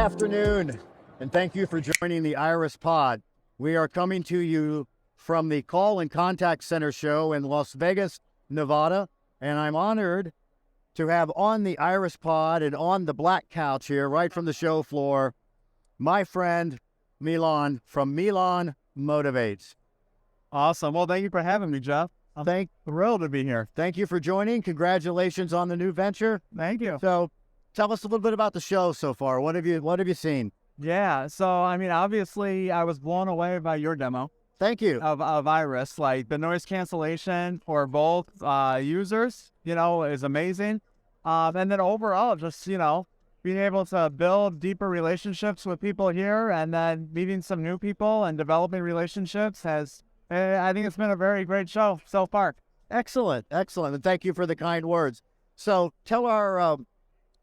afternoon, and thank you for joining the Iris Pod. We are coming to you from the Call and Contact Center show in Las Vegas, Nevada, and I'm honored to have on the Iris Pod and on the black couch here, right from the show floor, my friend Milan from Milan Motivates. Awesome. Well, thank you for having me, Jeff. I'm thrilled to be here. Thank you for joining. Congratulations on the new venture. Thank you. So tell us a little bit about the show so far. What have you seen? Yeah. So, obviously, I was blown away by your demo Thank you. of Iris. Like, the noise cancellation for both users, is amazing. And then overall, just, being able to build deeper relationships with people here and then meeting some new people and developing relationships I think it's been a very great show so far. Excellent. And thank you for the kind words. So tell our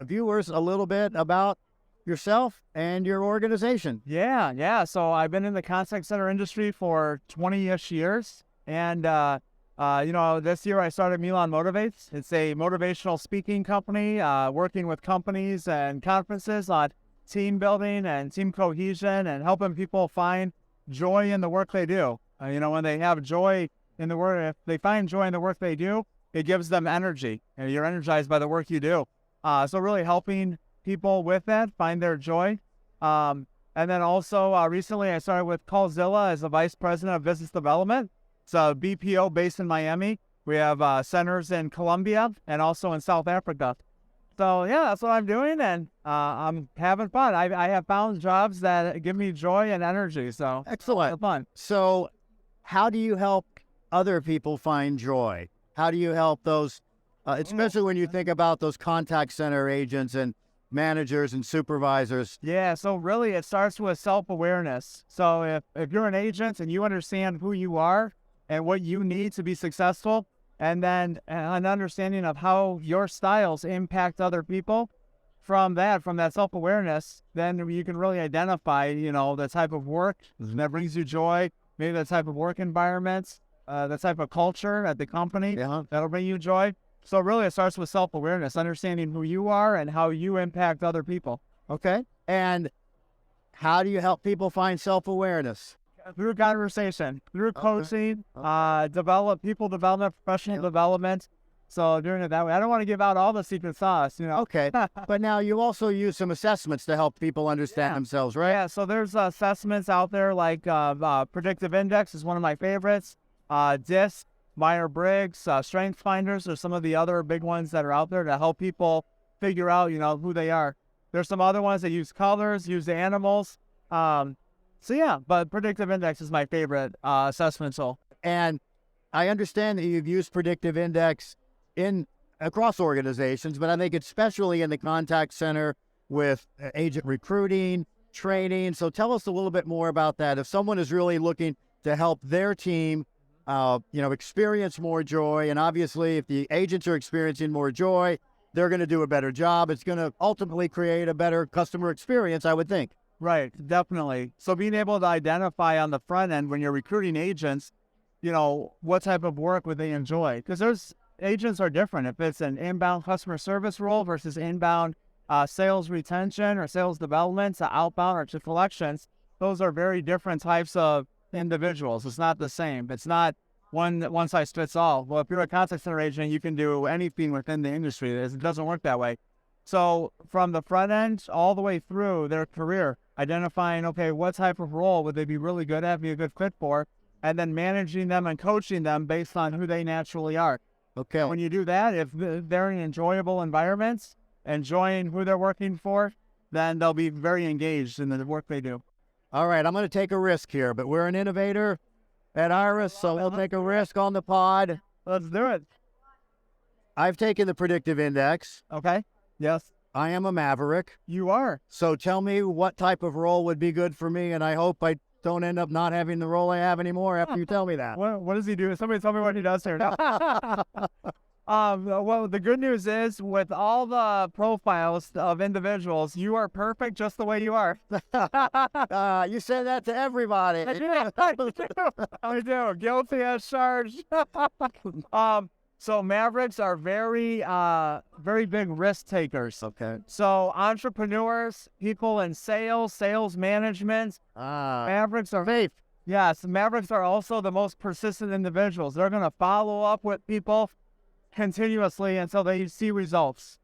viewers a little bit about yourself and your organization. Yeah. So I've been in the contact center industry for 20-ish years. And, this year I started Milan Motivates. It's a motivational speaking company, working with companies and conferences on team building and team cohesion and helping people find joy in the work they do. When they have joy in the work, if they find joy in the work they do, it gives them energy. And you're energized by the work you do. So really helping people with that, find their joy. And then also recently I started with Callzilla as the Vice President of Business Development. It's a BPO based in Miami. We have centers in Colombia and also in South Africa. So yeah, that's what I'm doing, and I'm having fun. I have found jobs that give me joy and energy. So Excellent. Fun. So how do you help other people find joy? How do you help those, especially when you think about those contact center agents and managers and supervisors? Yeah, so really it starts with self-awareness. So if you're an agent and you understand who you are and what you need to be successful, and then an understanding of how your styles impact other people, from that self-awareness, then you can really identify, the type of work that brings you joy, maybe the type of work environments, the type of culture at the company that'll bring you joy. So really it starts with self-awareness, understanding who you are and how you impact other people. Okay. And how do you help people find self-awareness? Through conversation, through coaching, people development, professional development. So doing it that way. I don't want to give out all the secret sauce, Okay. But now you also use some assessments to help people understand themselves, right? Yeah, so there's assessments out there like Predictive Index is one of my favorites. DISC, Myers-Briggs, Strength Finders are some of the other big ones that are out there to help people figure out, who they are. There's some other ones that use colors, use the animals. But Predictive Index is my favorite assessment tool. And I understand that you've used Predictive Index across organizations, but I think especially in the contact center with agent recruiting, training. So tell us a little bit more about that. If someone is really looking to help their team, experience more joy, and obviously if the agents are experiencing more joy, they're going to do a better job. It's going to ultimately create a better customer experience, I would think. Right, definitely. So being able to identify on the front end when you're recruiting agents, what type of work would they enjoy? Because agents are different. If it's an inbound customer service role versus inbound sales retention or sales development to outbound or to collections, those are very different types of individuals. It's not the same. It's not one size fits all. Well, if you're a contact center agent, you can do anything within the industry. It doesn't work that way. So from the front end all the way through their career, identifying, okay, what type of role would they be really good at, be a good fit for, and then managing them and coaching them based on who they naturally are. Okay. When you do that, if they're in enjoyable environments, enjoying who they're working for, then they'll be very engaged in the work they do. All right, I'm going to take a risk here, but we're an innovator at Iris, so we'll take a risk on the pod. Let's do it. I've taken the Predictive Index. Okay. Yes. I am a maverick. You are. So tell me what type of role would be good for me, and I hope I don't end up not having the role I have anymore after you tell me that. What does he do? Somebody tell me what he does here. Well, the good news is with all the profiles of individuals, you are perfect just the way you are. You say that to everybody. I do. Guilty as charged. So Mavericks are very big risk takers. Okay. So entrepreneurs, people in sales management, Mavericks are Faith. yes, Mavericks are also the most persistent individuals. They're going to follow up with people continuously until they see results.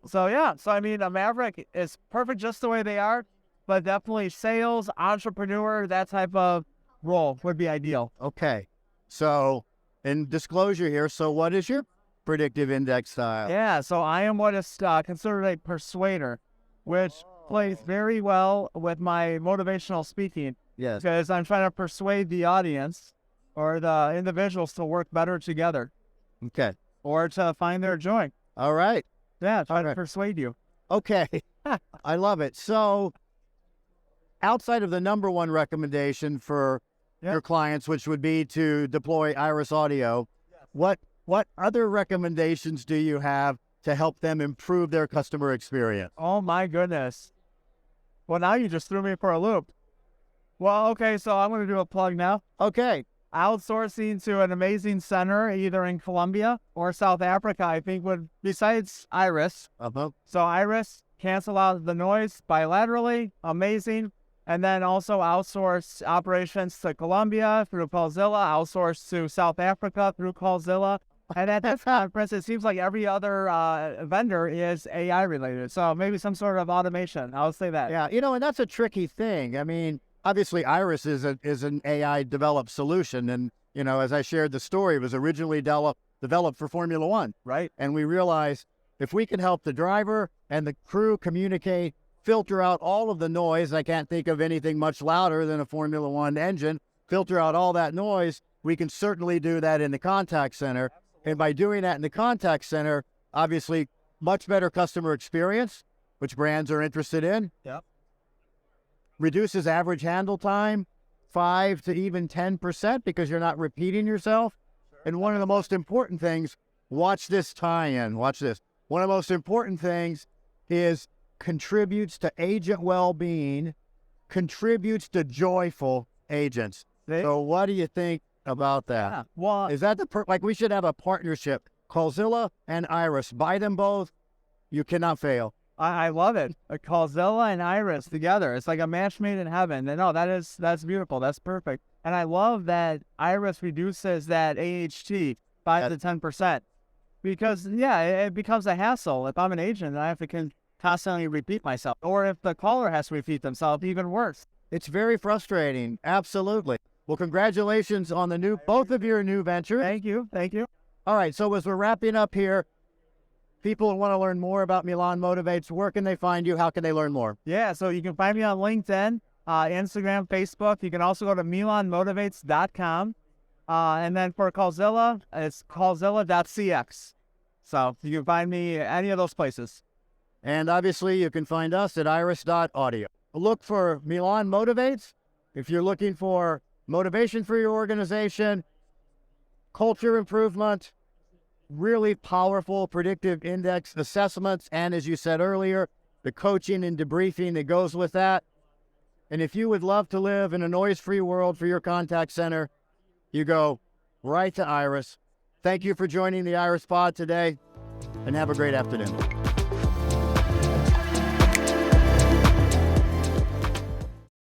So yeah, so I mean, a Maverick is perfect just the way they are, but definitely sales, entrepreneur, that type of role would be ideal. Okay. So, in disclosure here, so what is your predictive index style? Yeah, so I am what is considered a persuader, which plays very well with my motivational speaking Yes. because I'm trying to persuade the audience or the individuals to work better together Okay. or to find their joy. All right. Yeah, try to Okay. persuade you. Okay. I love it. So, outside of the number one recommendation for your clients, which would be to deploy Iris Audio, what other recommendations do you have to help them improve their customer experience? Oh my goodness. Well, now you just threw me for a loop. Well, okay, so I'm going to do a plug now. Okay. Outsourcing to an amazing center, either in Colombia or South Africa, I think would, besides Iris. Uh-huh. So Iris, cancel out the noise bilaterally, amazing. And then also outsource operations to Colombia through Callzilla, outsource to South Africa through Callzilla. And at this conference, it seems like every other vendor is AI related. So maybe some sort of automation. I'll say that. Yeah, and that's a tricky thing. I mean, obviously Iris is an AI developed solution. And, as I shared the story, it was originally developed for Formula One. Right. And we realized if we can help the driver and the crew communicate, filter out all of the noise, I can't think of anything much louder than a Formula One engine, filter out all that noise, we can certainly do that in the contact center. And by doing that in the contact center, obviously much better customer experience, which brands are interested in. Yep. Reduces average handle time 5 to even 10% because you're not repeating yourself. And one of the most important things, watch this tie-in, watch this. One of the most important things is contributes to agent well-being, contributes to joyful agents. So what do you think about that? Yeah. Well, Is that we should have a partnership, Callzilla and Iris. Buy them both. You cannot fail. I love it. Callzilla and Iris together. It's like a match made in heaven. And no, that's beautiful. That's perfect. And I love that Iris reduces that AHT 5 to 10%. Because, it becomes a hassle. If I'm an agent, I have to constantly repeat myself. Or if the caller has to repeat themselves, even worse. It's very frustrating. Absolutely. Well, congratulations on both of your new ventures. Thank you. Thank you. All right. So as we're wrapping up here, people who want to learn more about Milan Motivates, where can they find you? How can they learn more? Yeah, so you can find me on LinkedIn, Instagram, Facebook. You can also go to milanmotivates.com. And then for Callzilla, it's callzilla.cx. So you can find me any of those places. And obviously, you can find us at iris.audio. Look for Milan Motivates if you're looking for motivation for your organization, culture improvement, really powerful predictive index assessments, and as you said earlier, the coaching and debriefing that goes with that. And if you would love to live in a noise-free world for your contact center, you go right to Iris. Thank you for joining the Iris Pod today, and have a great afternoon.